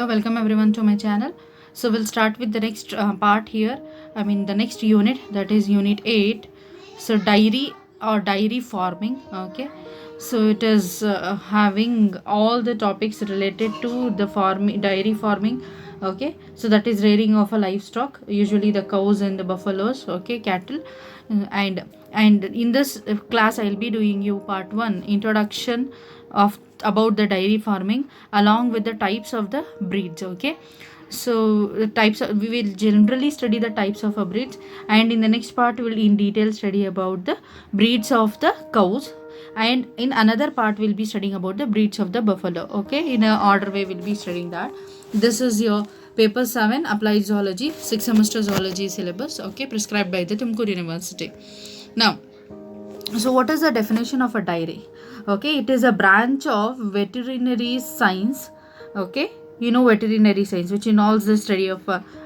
Hello, welcome everyone to my channel. So we'll start with the next part here. The next unit, that is unit 8. So dairy or dairy farming. Okay. So it is having all the topics related to the dairy farming. Okay. So that is rearing of a livestock, usually the cows and the buffaloes. Okay, cattle. And in this class I'll be doing you part 1, introduction of about the dairy farming along with the types of the breeds. Okay, so we will generally study the types of breeds, and in the next part we will in detail study about the breeds of the cows, and in another part we'll be studying about the breeds of the buffalo. Okay, in a order way we'll be studying that. This is your paper 7, applied zoology, 6 semester zoology syllabus. Okay, prescribed by the Tumkur University. Now, so what is the definition of a dairy? Okay, it is a branch of veterinary science. Okay, you know veterinary science, which involves the study of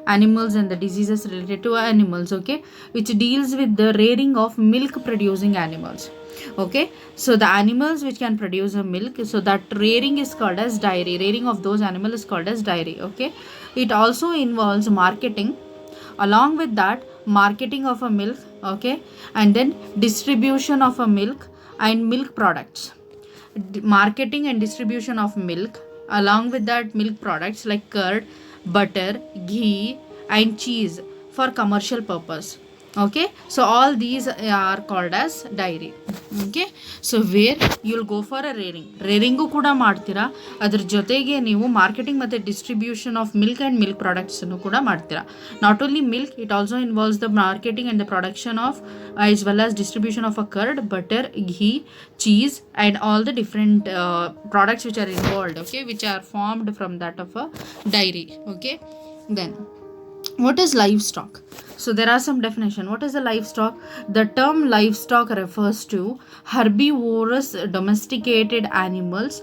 animals and the diseases related to animals. Okay, which deals with the rearing of milk producing animals. Okay, so the animals which can produce a milk, so that rearing is called as dairy. Rearing of those animals is called as dairy. Okay, it also involves marketing. Along with that, marketing of a milk. Okay, and then distribution of a milk and milk products. Marketing and distribution of milk, along with that milk products like curd, butter, ghee and cheese for commercial purpose. Okay, so all these are called as dairy. Okay, so where you'll go for a rearing ಕೂಡ ಮಾಡ್ತೀರಾ, ಅದ್ರ ಜೊತೆಗೆ ನೀವು marketing ಮತ್ತು distribution of milk and milk ಪ್ರಾಡಕ್ಟ್ಸನ್ನು ಕೂಡ ಮಾಡ್ತೀರಾ. Not only milk, it also involves the marketing and the production of as well as distribution of a curd, butter, ghee, cheese and all the different products which are involved. Okay, which are formed from that of a dairy. Okay, then what is livestock? So there are some definition. What is a livestock? The term livestock refers to herbivorous domesticated animals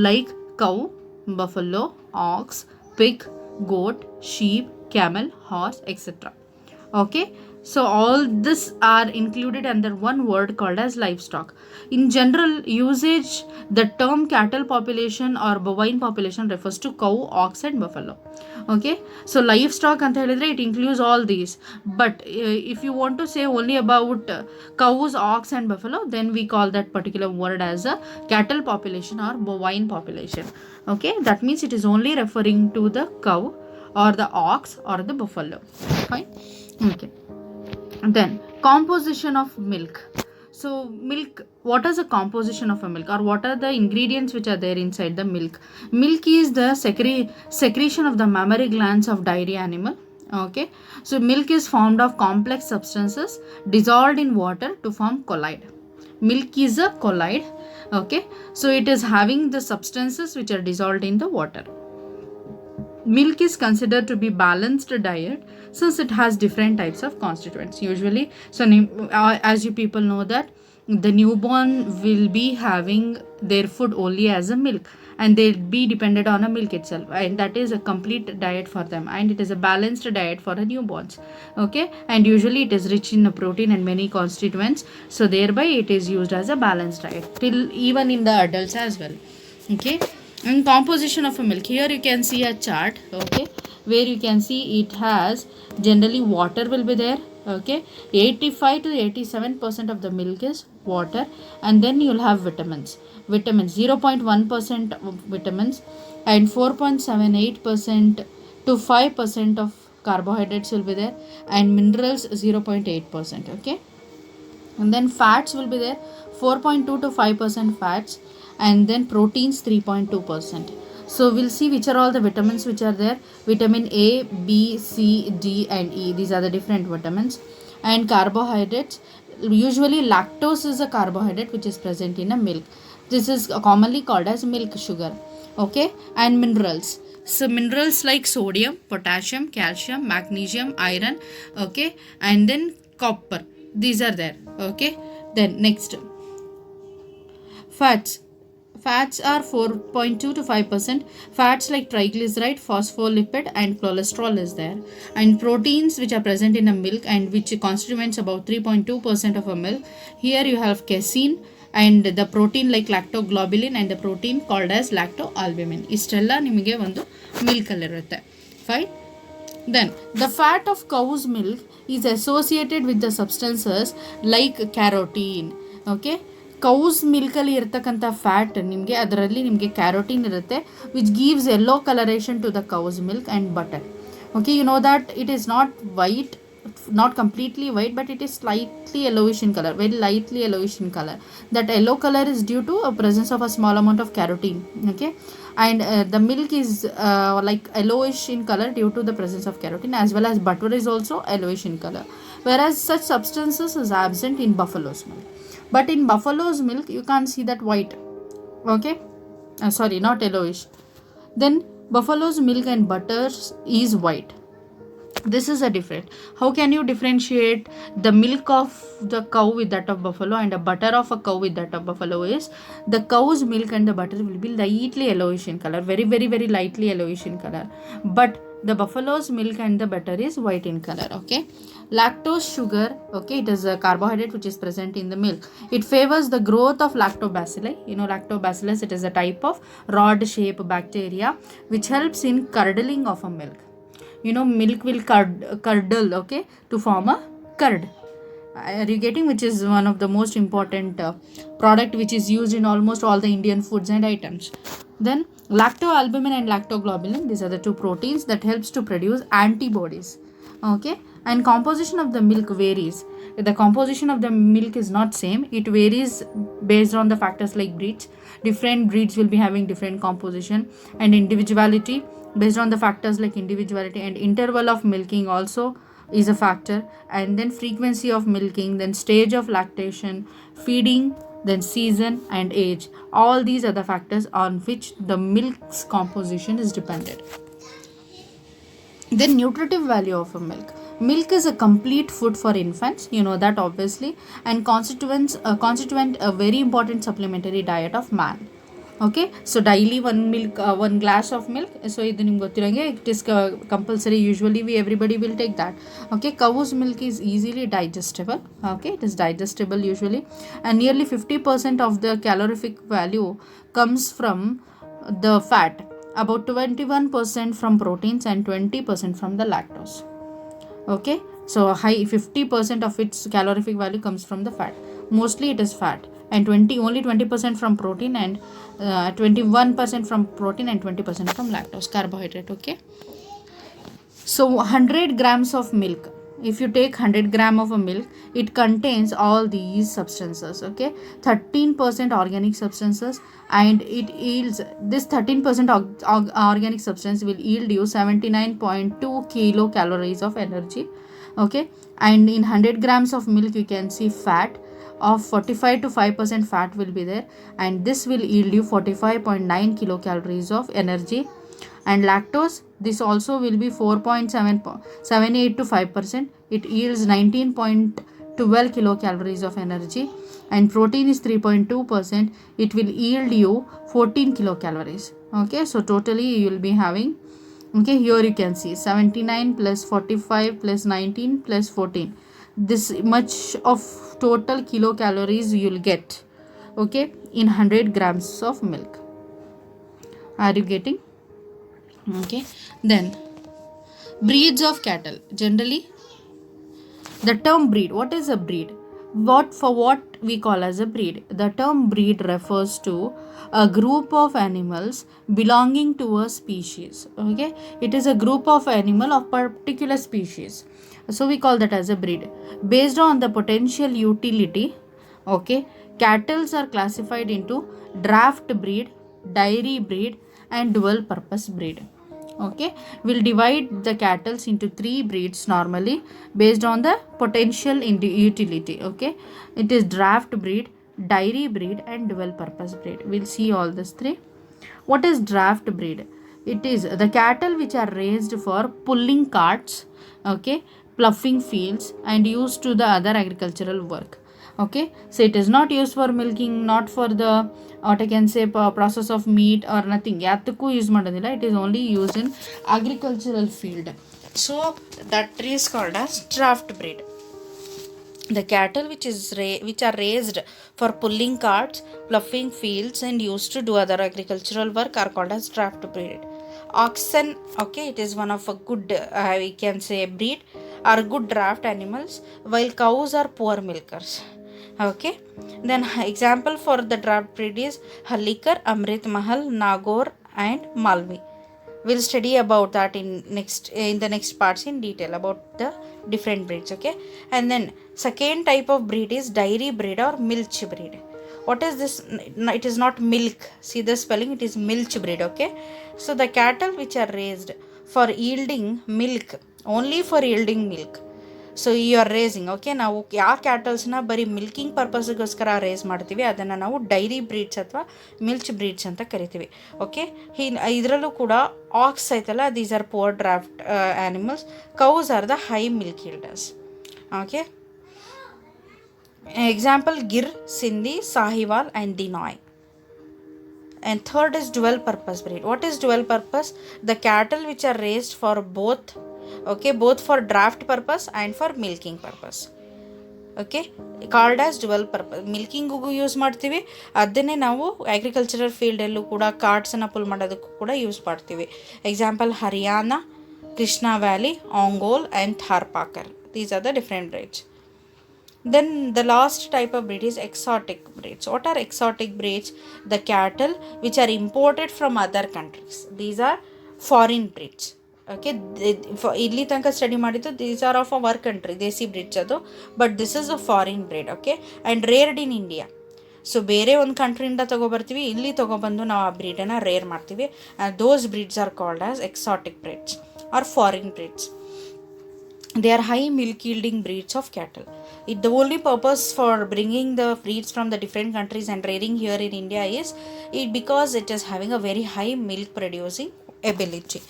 like cow, buffalo, ox, pig, goat, sheep, camel, horse, etc. Okay, so all this are included under one word called as livestock. In general usage, the term cattle population or bovine population refers to cow, ox and buffalo. Okay, so livestock anta helidre it includes all these, but if you want to say only about cows, ox and buffalo, then we call that particular word as a cattle population or bovine population. Okay, that means it is only referring to the cow or the ox or the buffalo. Fine. Okay, then composition of milk. So milk, what is the composition of a milk, or what are the ingredients which are there inside the milk? Milk is the secretion of the mammary glands of dairy animal. Okay, so milk is formed of complex substances dissolved in water to form colloid. Milk is a colloid. Okay, so it is having the substances which are dissolved in the water. Milk is considered to be balanced diet since it has different types of constituents usually. So as you people know that the newborn will be having their food only as a milk, and they'll be dependent on a milk itself, and that is a complete diet for them, and it is a balanced diet for the newborns. Okay, and usually it is rich in protein and many constituents, so thereby it is used as a balanced diet till even in the adults as well. Okay, and composition of a milk, here you can see a chart. Okay, where you can see it has generally water will be there. Okay, 85 to 87% of the milk is water, and then you'll have vitamins 0.1% of vitamins and 4.78% to 5% of carbohydrates will be there, and minerals 0.8%. Okay, and then fats will be there, 4.2 to 5% fats, and then proteins 3.2%. So we'll see which are all the vitamins which are there. Vitamin A, B, C, D and E, these are the different vitamins. And carbohydrates, usually lactose is a carbohydrate which is present in a milk. This is commonly called as milk sugar. Okay, and minerals, so minerals like sodium, potassium, calcium, magnesium, iron. Okay, and then copper, these are there. Okay, then next, fats. Fats are 4.2 to 5%. Fats like triglyceride, phospholipid, and cholesterol is there. And proteins which are present in a milk and which constitutes about 3.2% of a milk. Here you have casein and the protein like lactoglobulin and the protein called as lactoalbumin. ಇಷ್ಟೆಲ್ಲ ನಿಮಗೆ ಒಂದು ಮಿಲ್ಕಲ್ಲಿರುತ್ತೆ. Fine. Then the fat of cow's milk is associated with the substances like carotene. Okay. ಕೌಸ್ ಮಿಲ್ಕಲ್ಲಿ ಇರ್ತಕ್ಕಂಥ fat ನಿಮಗೆ ಅದರಲ್ಲಿ ನಿಮಗೆ carotene ಇರುತ್ತೆ which gives yellow colouration to the cow's milk and butter. Okay, you know that it is not white, not completely white, but it is slightly yellowish in color, very lightly yellowish in color. That yellow color is due to a presence of a small amount of carotene. Okay, and the milk is like yellowish in color due to the presence of carotene, as well as butter is also yellowish in color, whereas such substances is absent in buffalo's milk. But in buffalo's milk you can't see that white. Okay, sorry, not yellowish. Then buffalo's milk and butter is white. This is a different. How can you differentiate the milk of the cow with that of buffalo and the butter of a cow with that of buffalo is the cow's milk and the butter will be lightly yellowish in color, very very very lightly yellowish in color, but the buffalo's milk and the butter is white in color. Okay, lactose sugar, okay, it is a carbohydrate which is present in the milk. It favors the growth of lactobacilli. You know lactobacillus, it is a type of rod shaped bacteria which helps in curdling of a milk. You know milk will curdle, okay, to form a curd. Are you getting? Which is one of the most important product which is used in almost all the Indian foods and items. Then lactoalbumin and lactoglobulin, these are the two proteins that helps to produce antibodies. Okay, and composition of the milk varies. The composition of the milk is not same, it varies based on the factors like breeds. Different breeds will be having different composition and individuality based on the factors like individuality, and interval of milking also is a factor, and then frequency of milking, then stage of lactation, feeding, then season and age. All these are the factors on which the milk's composition is dependent. Then nutritive value of a milk. Milk is a complete food for infants, you know that obviously, and constituent a very important supplementary diet of man. Okay, so daily one glass of milk, so idu nimge gottirange it is compulsory. Usually everybody will take that. Okay, cow's milk is easily digestible. Okay, it is digestible usually, and nearly 50% of the calorific value comes from the fat, about 21% from proteins and 20% from the lactose. Okay, so high 50% of its calorific value comes from the fat, mostly it is fat, and only 20% from protein, and 21% from protein and 20% from lactose, carbohydrate. Okay, so 100 grams of milk, if you take 100 gram of a milk, it contains all these substances. Okay, 13% organic substances, and it yields this 13% organic substance will yield you 79.2 kilocalories of energy. Okay, and in 100 grams of milk you can see fat of 45 to 5% fat will be there, and this will yield you 45.9 kilocalories of energy. And lactose, this also will be 4.78 to 5%, it yields 19.12 kilocalories of energy. And protein is 3.2%, it will yield you 14 kilocalories. Okay, so totally you will be having, okay, here you can see 79 plus 45 plus 19 plus 14, this much of total kilocalories you will get, okay, in 100 grams of milk. Are you getting? Okay, then breeds of cattle. Generally the term breed, what is a breed? What we call as a breed? The term breed refers to a group of animals belonging to a species. Okay, it is a group of animal of particular species, so we call that as a breed based on the potential utility. Okay, cattle are classified into draft breed, dairy breed, and dual purpose breed. Okay, we'll divide the cattle into 3 breeds normally based on the potential utility. Okay, it is draft breed, dairy breed, and dual purpose breed. We'll see all these 3. What is draft breed? It is the cattle which are raised for pulling carts, okay, ploughing fields, and used to the other agricultural work. Okay, so it is not used for milking, not for the what I can say process of meat or nothing. ಯಾತಕ್ಕೂ use ಮಾಡೋದಿಲ್ಲ. It is only used in agricultural field. So that is called as draft breed. The cattle which are raised for pulling carts, ploughing fields, and used to do other agricultural work are called as draft breed. Oxen, okay, it is one of a good we can say breed, are good draft animals, while cows are poor milkers. Okay, then example for the draft breed is Halikar, Amrit Mahal, Nagore, and Malvi. We'll study about that in the next parts in detail about the different breeds. Okay, and then second type of breed is dairy breed or milch breed. What is this? It is not milk, see the spelling, it is milch breed. Okay, so the cattle which are raised for yielding milk, only for yielding milk. So you are racing, okay, ನಾವು ಯಾವ ಕ್ಯಾಟಲ್ಸ್ನ ಬರೀ milking ಪರ್ಪಸ್ಗೋಸ್ಕರ race ಮಾಡ್ತೀವಿ ಅದನ್ನು ನಾವು dairy breeds ಅಥವಾ ಮಿಲ್ಚ್ breeds ಅಂತ ಕರಿತೀವಿ. Okay, ಇದರಲ್ಲೂ ಕೂಡ ಆಕ್ಸ್ ಐತಲ್ಲ, these are poor draught animals. Cows are the high milk yielders. Okay, example Gir, Sindhi, Sahiwal and Deoni. And third is dual purpose breed. What is dual purpose? The cattle which are raised for both, okay, both for draft purpose and for milking purpose. Okay, called as dual purpose. ಮಿಲ್ಕಿಂಗಿಗೂ use ಮಾಡ್ತೀವಿ, ಅದನ್ನೇ ನಾವು agricultural ಫೀಲ್ಡಲ್ಲೂ ಕೂಡ ಕಾರ್ಟ್ಸನ್ನು full ಮಾಡೋದಕ್ಕೂ ಕೂಡ use ಮಾಡ್ತೀವಿ. Example Haryana, Krishna Valley, Ongole and Tharparkar. These are the different breeds. Then the last type of breed is exotic breeds. What are exotic breeds? The cattle which are imported from other countries. These are foreign breeds. Okay, ಇಲ್ಲಿ ತನಕ study ಮಾಡಿದ್ದು these are of our country, desi breeds ಅದು, but this is a foreign breed. Okay, and reared in India. So ಬೇರೆ ಒಂದು ಕಂಟ್ರಿಯಿಂದ ತೊಗೊಬರ್ತೀವಿ, ಇಲ್ಲಿ ತೊಗೊಬಂದು ನಾವು ಆ ಬ್ರೀಡನ್ನು ರೇರ್ ಮಾಡ್ತೀವಿ. Those breeds are called as exotic breeds are foreign breeds. They are high milk yielding breeds of cattle. The only purpose for bringing the breeds from the different countries and rearing here in India is because it is having a very high milk producing ability.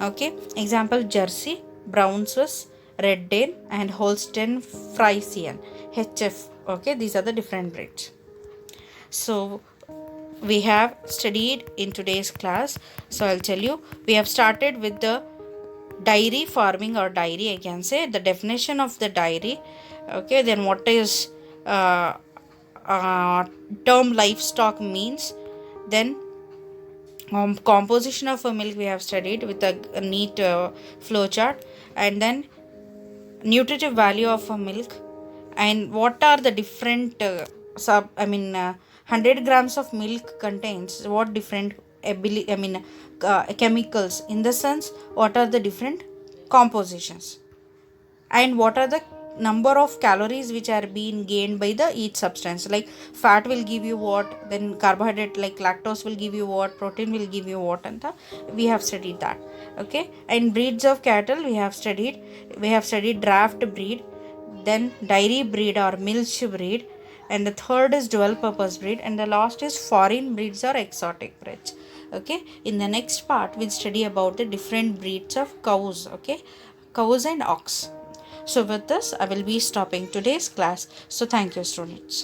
Okay, example Jersey, Brown Swiss, Red Dane and Holstein Friesian, HF. Okay, these are the different breeds. So we have studied in today's class. So I'll tell you, we have started with the dairy farming or dairy, I can say the definition of the dairy. Okay, then what is term livestock means. Then composition of a milk we have studied with a neat flow chart. And then nutritive value of a milk, and what are the different 100 grams of milk contains what different chemicals, in the sense what are the different compositions, and what are the number of calories which are being gained by the each substance. Like fat will give you what, then carbohydrate like lactose will give you what, protein will give you what, and we have studied that. Okay, and breeds of cattle we have studied draft breed, then dairy breed or milch breed, and the third is dual purpose breed, and the last is foreign breeds or exotic breeds. Okay, in the next part we'll study about the different breeds of cows. Okay, cows and ox. So with this I will be stopping today's class. So thank you, students.